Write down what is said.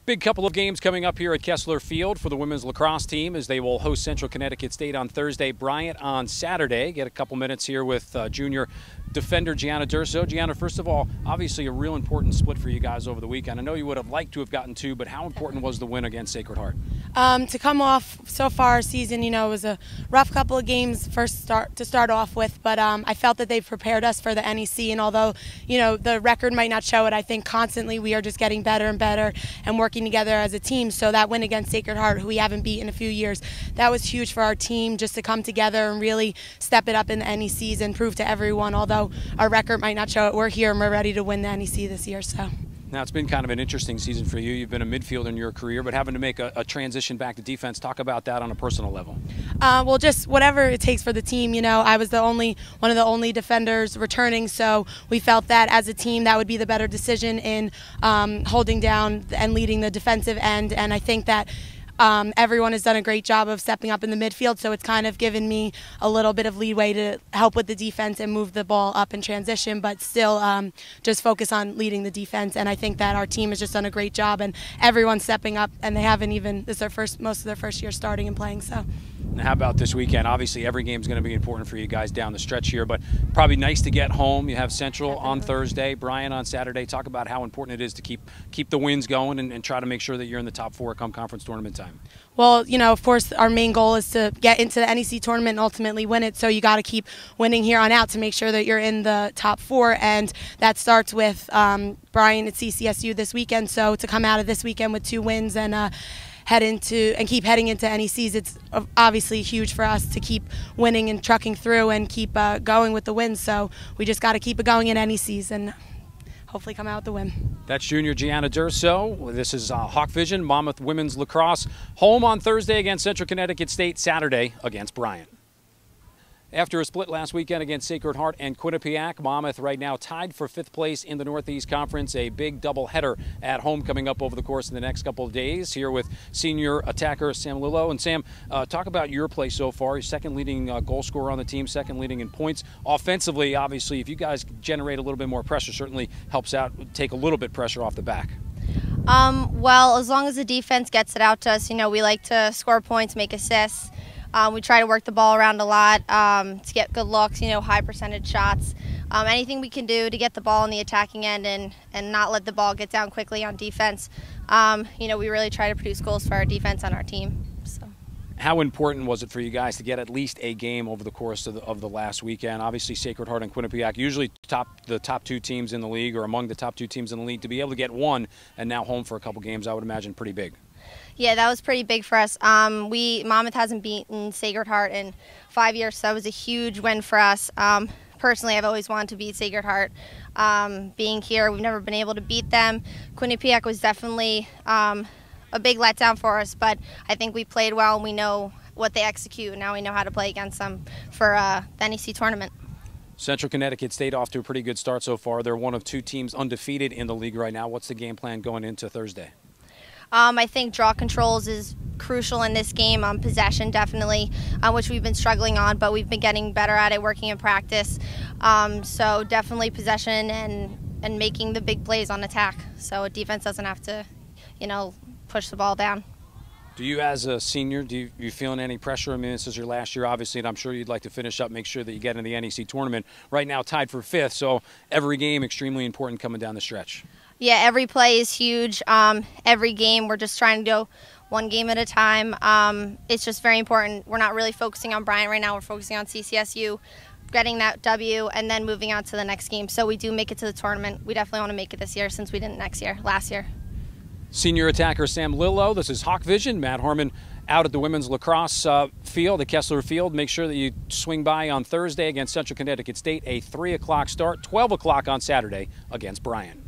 Big couple of games coming up here at Kessler Field for the women's lacrosse team as they will host Central Connecticut State on Thursday, Bryant on Saturday. Get a couple minutes here with junior defender Gianna. Gianna, first of all, obviously a real important split for you guys over the weekend. I know you would have liked to have gotten two, but how important was the win against Sacred Heart? To come off so far our season, it was a rough couple of games to start off with, but I felt that they've prepared us for the NEC, and although, the record might not show it, I think constantly we are just getting better and better and working together as a team. So that win against Sacred Heart, who we haven't beat in a few years, that was huge for our team, just to come together and really step it up in the NECs and prove to everyone, although our record might not show it, we're here and we're ready to win the NEC this year. So. Now, it's been kind of an interesting season for you. You've been a midfielder in your career, but having to make a transition back to defense. Talk about that on a personal level. Well, just whatever it takes for the team. I was one of the only defenders returning, so we felt that as a team that would be the better decision in holding down and leading the defensive end. And I think that everyone has done a great job of stepping up in the midfield, so it's kind of given me a little bit of leeway to help with the defense and move the ball up in transition, but still just focus on leading the defense. And I think that our team has just done a great job, and everyone's stepping up, and they haven't even, this is most of their first year starting and playing. So. And how about this weekend? Obviously, every game is going to be important for you guys down the stretch here, but probably nice to get home. You have Central on Thursday, Bryant on Saturday. Talk about how important it is to keep the wins going and try to make sure that you're in the top four come conference tournament time. Well, of course, our main goal is to get into the NEC tournament and ultimately win it, so you got to keep winning here on out to make sure that you're in the top four, and that starts with Bryant at CCSU this weekend. So to come out of this weekend with 2 wins and keep heading into NECs, it's obviously huge for us to keep winning and trucking through and keep going with the wins. So we just got to keep it going in NECs and hopefully come out with the win. That's junior Gianna Durso. This is Hawk Vision, Monmouth women's lacrosse, home on Thursday against Central Connecticut State, Saturday against Bryant. After a split last weekend against Sacred Heart and Quinnipiac, Monmouth right now tied for 5th place in the Northeast Conference. A big doubleheader at home coming up over the course of the next couple of days. Here with senior attacker Sam Lillo. And Sam, talk about your play so far. You're second leading goal scorer on the team, second leading in points. Offensively, obviously, if you guys generate a little bit more pressure, certainly helps out, take a little bit pressure off the back. Well, as long as the defense gets it out to us, we like to score points, make assists. We try to work the ball around a lot to get good looks, high percentage shots. Anything we can do to get the ball on the attacking end and not let the ball get down quickly on defense. We really try to produce goals for our defense on our team. So. How important was it for you guys to get at least a game over the course of the last weekend? Obviously, Sacred Heart and Quinnipiac, usually the top 2 teams in the league or among the top 2 teams in the league. To be able to get one and now home for a couple games, I would imagine pretty big. Yeah, that was pretty big for us. Monmouth hasn't beaten Sacred Heart in 5 years, so that was a huge win for us. Personally, I've always wanted to beat Sacred Heart. Being here, we've never been able to beat them. Quinnipiac was definitely a big letdown for us, but I think we played well and we know what they execute, and now we know how to play against them for the NEC tournament. Central Connecticut State off to a pretty good start so far. They're one of 2 teams undefeated in the league right now. What's the game plan going into Thursday? I think draw controls is crucial in this game. Possession definitely, which we've been struggling on, but we've been getting better at it, working in practice. So definitely possession and making the big plays on attack, so defense doesn't have to, push the ball down. Do you, as a senior, you feeling any pressure? I mean, this is your last year, obviously, and I'm sure you'd like to finish up, make sure that you get into the NEC tournament. Right now, tied for 5th, so every game extremely important coming down the stretch. Yeah, every play is huge. Every game, we're just trying to go one game at a time. It's just very important. We're not really focusing on Bryant right now. We're focusing on CCSU, getting that W, and then moving on to the next game. So we do make it to the tournament. We definitely want to make it this year since we didn't last year. Senior attacker Sam Lillo. This is Hawk Vision. Matt Harmon out at the women's lacrosse field, at Kessler Field. Make sure that you swing by on Thursday against Central Connecticut State, a 3 o'clock start, 12 o'clock on Saturday against Bryant.